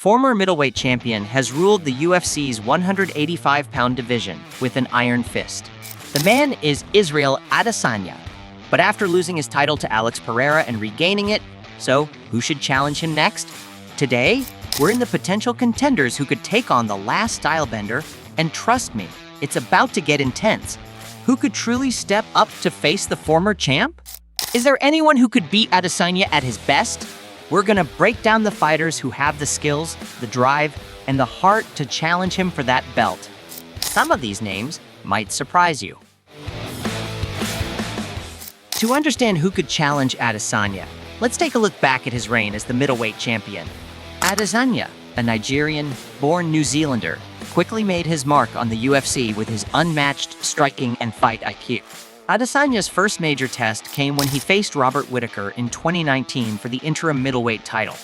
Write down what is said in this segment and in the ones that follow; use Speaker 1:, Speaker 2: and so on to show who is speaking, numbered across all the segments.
Speaker 1: former middleweight champion, has ruled the UFC's 185-pound division with an iron fist. The man is Israel Adesanya, but after losing his title to Alex Pereira and regaining it, so who should challenge him next? Today, we're in the potential contenders who could take on the Last Stylebender, and trust me, it's about to get intense. Who could truly step up to face the former champ? Is there anyone who could beat Adesanya at his best? We're gonna break down the fighters who have the skills, the drive, and the heart to challenge him for that belt. Some of these names might surprise you. To understand who could challenge Adesanya, let's take a look back at his reign as the middleweight champion. Adesanya, a Nigerian-born New Zealander, quickly made his mark on the UFC with his unmatched striking and fight IQ. Adesanya's first major test came when he faced Robert Whittaker in 2019 for the interim middleweight title.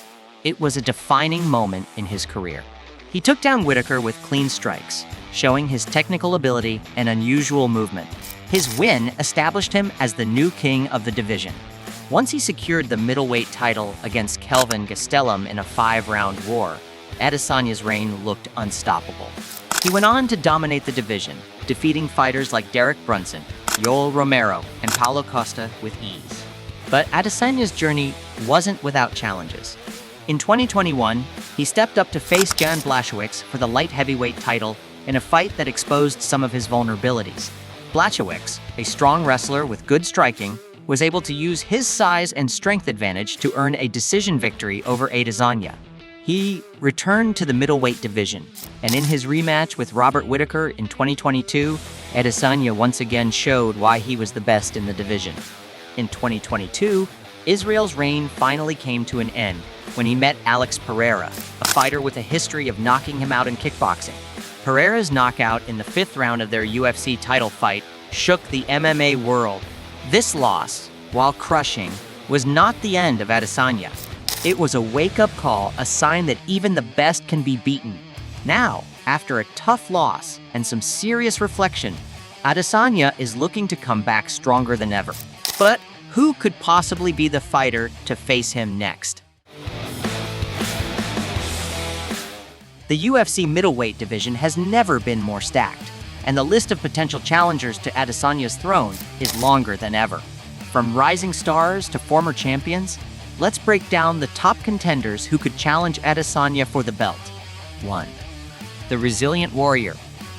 Speaker 1: It was a defining moment in his career. He took down Whittaker with clean strikes, showing his technical ability and unusual movement. His win established him as the new king of the division. Once he secured the middleweight title against Kelvin in a 5-round war, Adesanya's reign looked unstoppable. He went on to dominate the division, defeating fighters like Derek Brunson, Yoel Romero, and Paulo Costa with ease. But Adesanya's journey wasn't without challenges. In 2021, he stepped up to face Jan Blachowicz for the light heavyweight title in a fight that exposed some of his vulnerabilities. Blachowicz, a strong wrestler with good striking, was able to use his size and strength advantage to earn a decision victory over Adesanya. He returned to the middleweight division, and in his rematch with Robert Whittaker in 2022, Adesanya once again showed why he was the best in the division. In 2022, Israel's reign finally came to an end when he met Alex Pereira, a fighter with a history of knocking him out in kickboxing. Pereira's knockout in the 5th round of their UFC title fight shook the MMA world. This loss, while crushing, was not the end of Adesanya. It was a wake-up call, a sign that even the best can be beaten. Now, after a tough loss and some serious reflection, Adesanya is looking to come back stronger than ever. But who could possibly be the fighter to face him next? The UFC middleweight division has never been more stacked, and the list of potential challengers to Adesanya's throne is longer than ever. From rising stars to former champions, let's break down the top contenders who could challenge Adesanya for the belt. 1. The Resilient Warrior.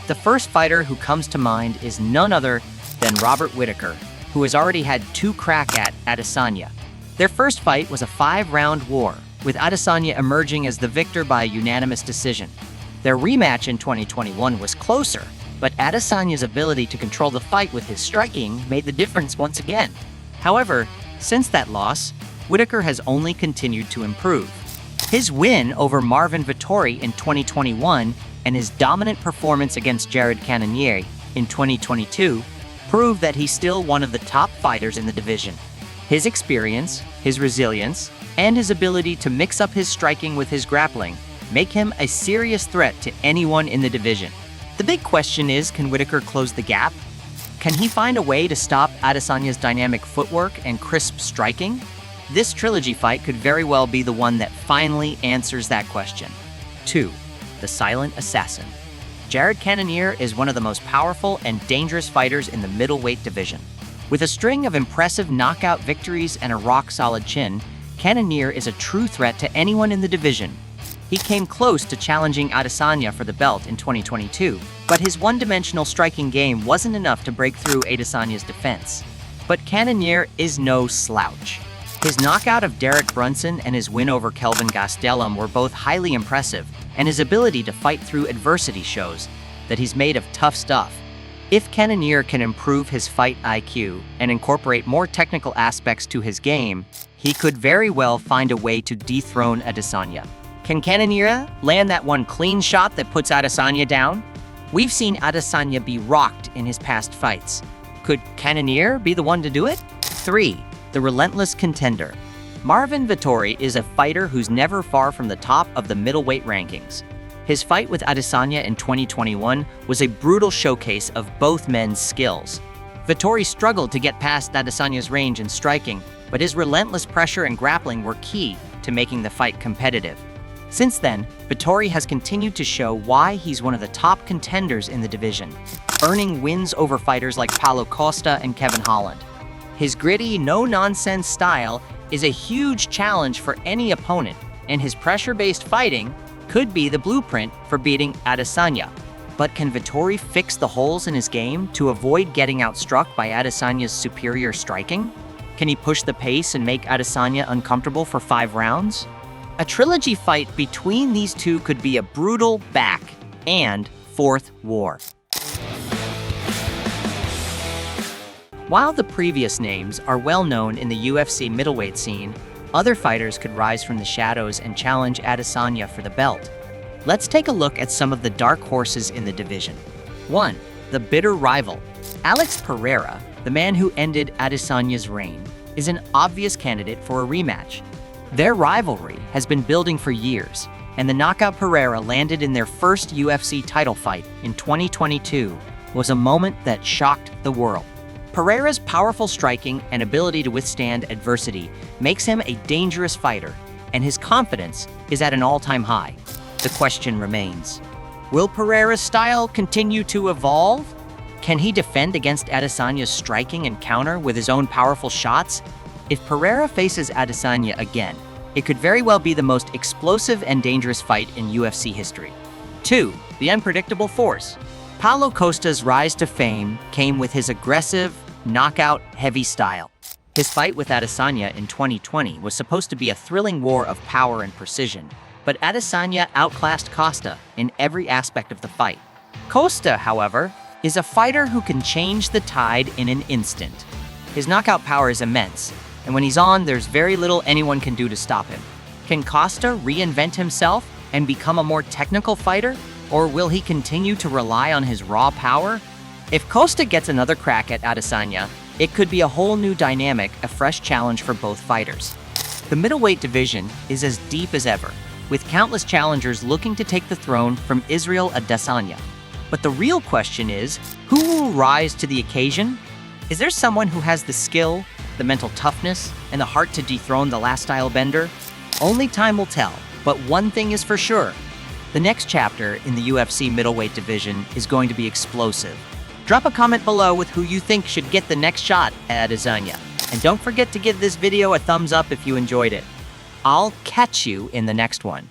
Speaker 1: The first fighter who comes to mind is none other than Robert Whittaker, who has already had 2 crack at Adesanya. Their first fight was a 5-round war, with Adesanya emerging as the victor by a unanimous decision. Their rematch in 2021 was closer, but Adesanya's ability to control the fight with his striking made the difference once again. However, since that loss, Whittaker has only continued to improve. His win over Marvin Vettori in 2021 and his dominant performance against Cannonier in 2022 prove that he's still one of the top fighters in the division. His experience, his resilience, and his ability to mix up his striking with his grappling make him a serious threat to anyone in the division. The big question is, can Whittaker close the gap? Can he find a way to stop Adesanya's dynamic footwork and crisp striking? This trilogy fight could very well be the one that finally answers that question. 2. The Silent Assassin. Cannonier is one of the most powerful and dangerous fighters in the middleweight division. With a string of impressive knockout victories and a rock-solid chin, Cannonier is a true threat to anyone in the division. He came close to challenging Adesanya for the belt in 2022, but his one-dimensional striking game wasn't enough to break through Adesanya's defense. But Cannonier is no slouch. His knockout of Derek Brunson and his win over Kelvin were both highly impressive, and his ability to fight through adversity shows that he's made of tough stuff. If Cannonier can improve his fight IQ and incorporate more technical aspects to his game, he could very well find a way to dethrone Adesanya. Can Cannonier land that one clean shot that puts Adesanya down? We've seen Adesanya be rocked in his past fights. Could Cannonier be the one to do it? 3. The Relentless Contender. Marvin Vettori is a fighter who's never far from the top of the middleweight rankings. His fight with Adesanya in 2021 was a brutal showcase of both men's skills. Vettori struggled to get past Adesanya's range and striking, but his relentless pressure and grappling were key to making the fight competitive. Since then, Vettori has continued to show why he's one of the top contenders in the division, earning wins over fighters like Paulo Costa and Kevin Holland. His gritty, no-nonsense style is a huge challenge for any opponent, and his pressure-based fighting could be the blueprint for beating Adesanya. But can Vettori fix the holes in his game to avoid getting outstruck by Adesanya's superior striking? Can he push the pace and make Adesanya uncomfortable for 5 rounds? A trilogy fight between these two could be a brutal back and forth war. While the previous names are well known in the UFC middleweight scene, other fighters could rise from the shadows and challenge Adesanya for the belt. Let's take a look at some of the dark horses in the division. 1. The bitter rival. Alex Pereira, the man who ended Adesanya's reign, is an obvious candidate for a rematch. Their rivalry has been building for years, and the knockout Pereira landed in their first UFC title fight in 2022 was a moment that shocked the world. Pereira's powerful striking and ability to withstand adversity makes him a dangerous fighter, and his confidence is at an all-time high. The question remains, will Pereira's style continue to evolve? Can he defend against Adesanya's striking and counter with his own powerful shots? If Pereira faces Adesanya again, it could very well be the most explosive and dangerous fight in UFC history. 2. The unpredictable force. Paulo Costa's rise to fame came with his aggressive, knockout-heavy style. His fight with Adesanya in 2020 was supposed to be a thrilling war of power and precision, but Adesanya outclassed Costa in every aspect of the fight. Costa, however, is a fighter who can change the tide in an instant. His knockout power is immense, and when he's on, there's very little anyone can do to stop him. Can Costa reinvent himself and become a more technical fighter, or will he continue to rely on his raw power? If Costa gets another crack at Adesanya, it could be a whole new dynamic, a fresh challenge for both fighters. The middleweight division is as deep as ever, with countless challengers looking to take the throne from Israel Adesanya. But the real question is, who will rise to the occasion? Is there someone who has the skill, the mental toughness, and the heart to dethrone the Last Stylebender? Only time will tell, but one thing is for sure. The next chapter in the UFC middleweight division is going to be explosive. Drop a comment below with who you think should get the next shot at Adesanya. And don't forget to give this video a thumbs up if you enjoyed it. I'll catch you in the next one.